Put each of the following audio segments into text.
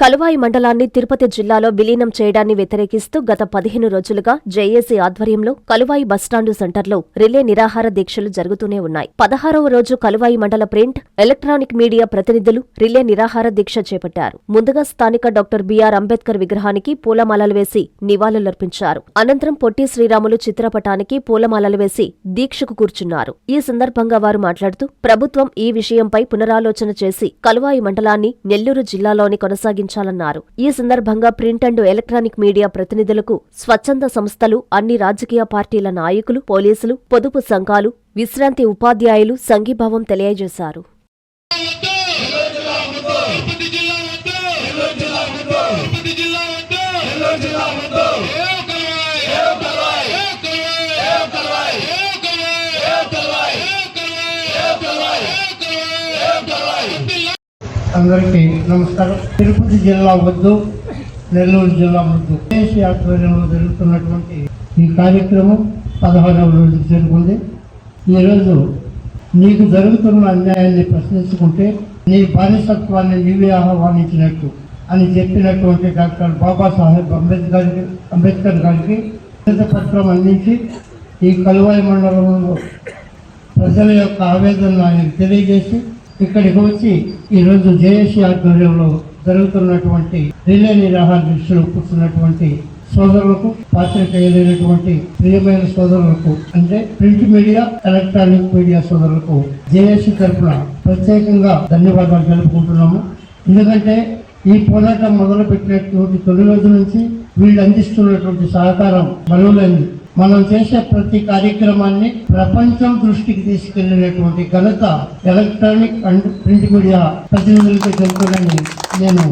కలువాయి మండలాన్ని తిరుపతి జిల్లాలో విలీనం చేయడాన్ని వ్యతిరేకిస్తూ గత 15 రోజులుగా జేఏసీ ఆధ్వర్యంలో కలువాయి బస్టాండు సెంటర్లో రిలే నిరాహార దీక్షలు జరుగుతూనే ఉన్నాయి. 16వ రోజు కలువాయి మండల ప్రింట్, ఎలక్ట్రానిక్ మీడియా ప్రతినిధులు రిలే నిరాహార దీక్ష చేపట్టారు. ముందుగా స్థానిక డాక్టర్ బిఆర్ అంబేద్కర్ విగ్రహానికి పూలమాలలు వేసి నివాళులర్పించారు. అనంతరం పొట్టి శ్రీరాములు చిత్రపటానికి పూలమాలలు వేసి దీక్షకు కూర్చున్నారు. ఈ సందర్భంగా వారు మాట్లాడుతూ ప్రభుత్వం ఈ విషయంపై పునరాలోచన చేసి కలువాయి మండలాన్ని నెల్లూరు జిల్లాలోని కొనసాగించాలన్నారు. ఈ సందర్భంగా ప్రింట్ అండ్ ఎలక్ట్రానిక్ మీడియా ప్రతినిధులకు స్వచ్ఛంద సంస్థలు, అన్ని రాజకీయ పార్టీల నాయకులు, పోలీసులు, పొదుపు సంఘాలు, విశ్రాంతి ఉపాధ్యాయులు సంఘీభావం తెలియజేశారు. అందరికీ నమస్కారం. తిరుపతి జిల్లా వద్దు, నెల్లూరు జిల్లా వద్దు జేఏసీ ఆధ్వర్యంలో జరుగుతున్నటువంటి ఈ కార్యక్రమం 16వ రోజుకు చేరుకుంది. ఈరోజు నీకు జరుగుతున్న అన్యాయాన్ని ప్రశ్నించుకుంటే నీ బానిసత్వాన్ని నీవే ఆహ్వానించినట్టు అని చెప్పినటువంటి డాక్టర్ బాబాసాహెబ్ అంబేద్కర్ గారికి పత్రం అందించి ఈ కలువాయి మండలంలో ప్రజల యొక్క ఆవేదనను ఆయనకు తెలియజేసి ఇక్కడికి వచ్చి ఈరోజు జేఏసీ ఆధ్వర్యంలో జరుగుతున్నటువంటి రిలే నిరాహార దీక్షలో కూర్చున్నటువంటి సోదరులకు, పాత్రికేయులైనటువంటి ప్రియమైన సోదరులకు, అంటే ప్రింట్ మీడియా, ఎలక్ట్రానిక్ మీడియా సోదరులకు జేఏసీ తరఫున ప్రత్యేకంగా ధన్యవాదాలు తెలుపుకుంటున్నాము. ఎందుకంటే ఈ పోరాటం మొదలుపెట్టినటువంటి తొలి రోజు నుంచి వీళ్ళు అందిస్తున్నటువంటి సహకారం మరువలేనిది. మనం చేసే ప్రతి కార్యక్రమాన్ని ప్రపంచం దృష్టికి తీసుకెళ్లినటువంటి ఘనత ఎలక్ట్రానిక్ అండ్ ప్రింట్ మీడియా ప్రతినిధులతో తెలుపుతానని నేను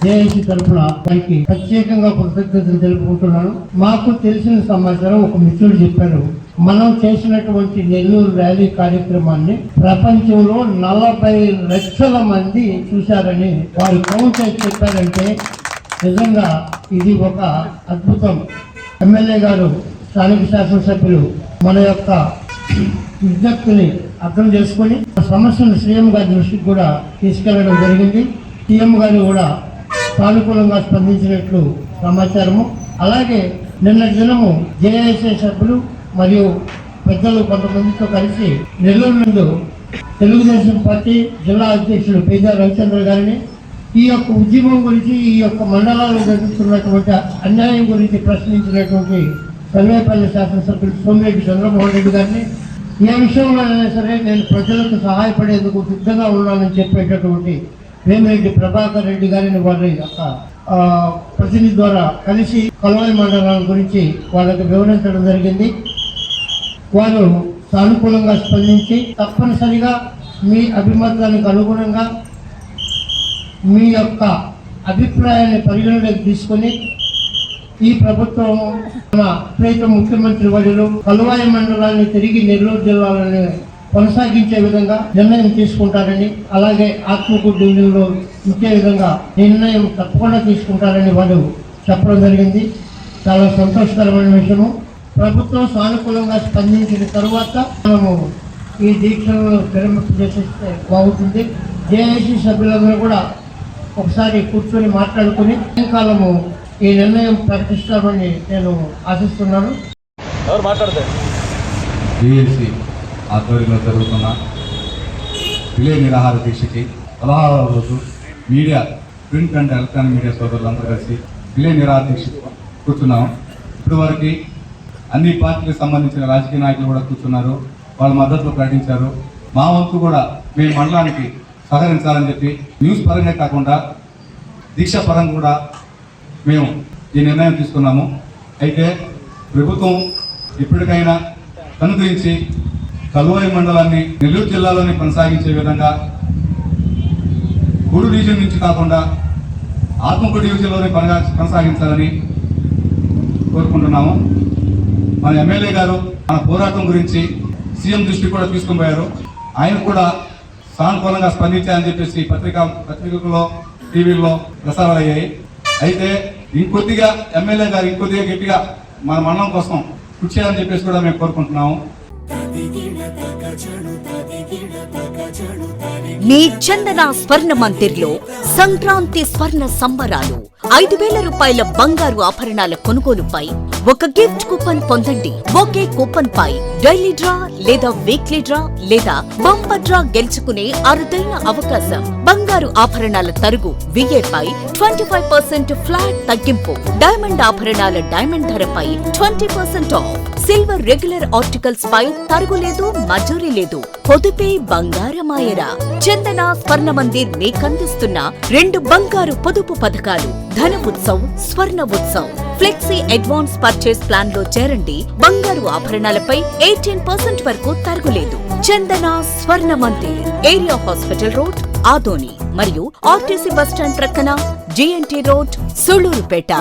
జేఏసీ తరఫున వారికి ప్రత్యేకంగా కృతజ్ఞతలు తెలుపుకుంటున్నాను. మాకు తెలిసిన సమాచారం ఒక మిత్రుడు చెప్పారు, మనం చేసినటువంటి నెల్లూరు ర్యాలీ కార్యక్రమాన్ని ప్రపంచంలో 40 లక్షల మంది చూశారని వారు కౌంట్ చేసి చెప్పారంటే నిజంగా ఇది ఒక అద్భుతం. ఎమ్మెల్యే గారు, స్థానిక శాసనసభ్యులు మన యొక్క విజ్ఞప్తిని అర్థం చేసుకొని సమస్యను సీఎం గారి దృష్టికి కూడా తీసుకెళ్లడం జరిగింది. సీఎం గారు కూడా సానుకూలంగా స్పందించినట్లు సమాచారము. అలాగే నిన్నటి దినము జేఏసీ సభ్యులు మరియు పెద్దలు కొంతమందితో కలిసి నెల్లూరు నుండి తెలుగుదేశం పార్టీ జిల్లా అధ్యక్షుడు పేజా రవిచంద్ర గారిని ఈ యొక్క ఉద్యమం గురించి, ఈ యొక్క మండలాల్లో జరుగుతున్నటువంటి అన్యాయం గురించి ప్రశ్నించినటువంటి సర్వేపల్లి శాసనసభ్యులు సోమిరెడ్డి చంద్రమోహన్ రెడ్డి గారిని ఏ విషయంలోనైనా సరే నేను ప్రజలకు సహాయపడేందుకు సిద్ధంగా ఉన్నానని చెప్పేటటువంటి వేమిరెడ్డి ప్రభాకర్ రెడ్డి గారిని వారి యొక్క ప్రతినిధి ద్వారా కలిసి కలువాయి మండలం గురించి వాళ్ళకి వివరించడం జరిగింది. వారు సానుకూలంగా స్పందించి తప్పనిసరిగా మీ అభిమతానికి అనుగుణంగా మీ యొక్క అభిప్రాయాన్ని పరిగణలోకి తీసుకొని ఈ ప్రభుత్వం మన ప్రియతమ ముఖ్యమంత్రి వర్యులు కలువాయి మండలాన్ని తిరిగి నెల్లూరు జిల్లాలోనే కొనసాగించే విధంగా నిర్ణయం తీసుకుంటారని, అలాగే ఆత్మకూరు డివిజన్లో ఇచ్చే విధంగా నిర్ణయం తప్పకుండా తీసుకుంటారని వాళ్ళు చెప్పడం జరిగింది. చాలా సంతోషకరమైన విషయము. ప్రభుత్వం సానుకూలంగా స్పందించిన తరువాత మనము ఈ దీక్షలను విరమింపు చేసేస్తే బాగుంటుంది. జేఏసీ సభ్యులందరూ కూడా ఒకసారి కూర్చొని మాట్లాడుకుని సాయంకాలము ఈ నిర్ణయం ప్రకటిస్తామని నేను ఆశిస్తున్నాను. జేఏసీ ఆధ్వర్యంలో జరుగుతున్న రిలే నిరాహార దీక్షకి 16వ రోజు media, print and electronic media సోదరులందరూ కలిసి రిలే నిరాహార దీక్ష కూర్చున్నాము. ఇప్పటి వరకు అన్ని పార్టీలకు సంబంధించిన రాజకీయ నాయకులు కూడా కూర్చున్నారు, వాళ్ళ మద్దతు ప్రకటించారు. మా వంతు కూడా మేము మండలానికి సహకరించాలని చెప్పి న్యూస్ పరంగా కాకుండా దీక్ష పరంగా కూడా మేము ఈ నిర్ణయం తీసుకున్నాము. అయితే ప్రభుత్వం ఇప్పటికైనా కనుగరించి కలువాయి మండలాన్ని నెల్లూరు జిల్లాలోనే కొనసాగించే విధంగా గూడు డివిజన్ నుంచి కాకుండా ఆత్మకూరు డివిజన్లోనే కొనసాగించాలని కోరుకుంటున్నాము. మన ఎమ్మెల్యే గారు మన పోరాటం గురించి సీఎం దృష్టికి కూడా తీసుకుని పోయారు. ఆయన కూడా సానుకూలంగా స్పందించాయని చెప్పేసి పత్రికల్లో, టీవీల్లో ప్రసారాలు అయ్యాయి. అయితే ఇంకొద్దిగా ఎమ్మెల్యే గారు ఇంకొద్దిగా గట్టిగా మన మండలం కోసం కృషి చేయాలని చెప్పేసి కూడా మేము కోరుకుంటున్నాము. మీ చందన స్వర్ణ మందిర్లో సంక్రాంతి స్వర్ణ సంబరాలు. 5,000 రూపాయల బంగారు ఆభరణాల కొనుగోలుపై ఒక గిఫ్ట్ కూపన్ పొందండి. ఒకే కూపన్ పై డైలీ డ్రా లేదా వీక్లీ డ్రా లేదా బంపర్ డ్రా గెలుచుకునే అరుదైన అవకాశం. బంగారు ఆభరణాల తరుగు VA పై 25% ఫ్లాట్ తగ్గింపు. డైమండ్ ఆభరణాల డైమండ్ ధరపై 20% ఆఫ్. సిల్వర్ రెగ్యులర్ ఆర్టికల్స్ పై తరుగులేదు, మజూరీ లేదు. పొదుపే బంగారమాయరా. చందన స్వర్ణ మందిర్ మీకందిస్తున్న 2 బంగారు పొదుపు పథకాలు. ధన ఉత్సవ్, స్వర్ణ Utsav. Flexi advance purchase plan లో చేరండి. బంగారు ఆభరణాలపై 18% వరకు తరుగులేదు. చందన స్వర్ణ Mandir, area hospital road, Adoni మరియు ఆర్టీసీ బస్టాండ్ ప్రక్కన GNT రోడ్, సూళ్లూరుపేట.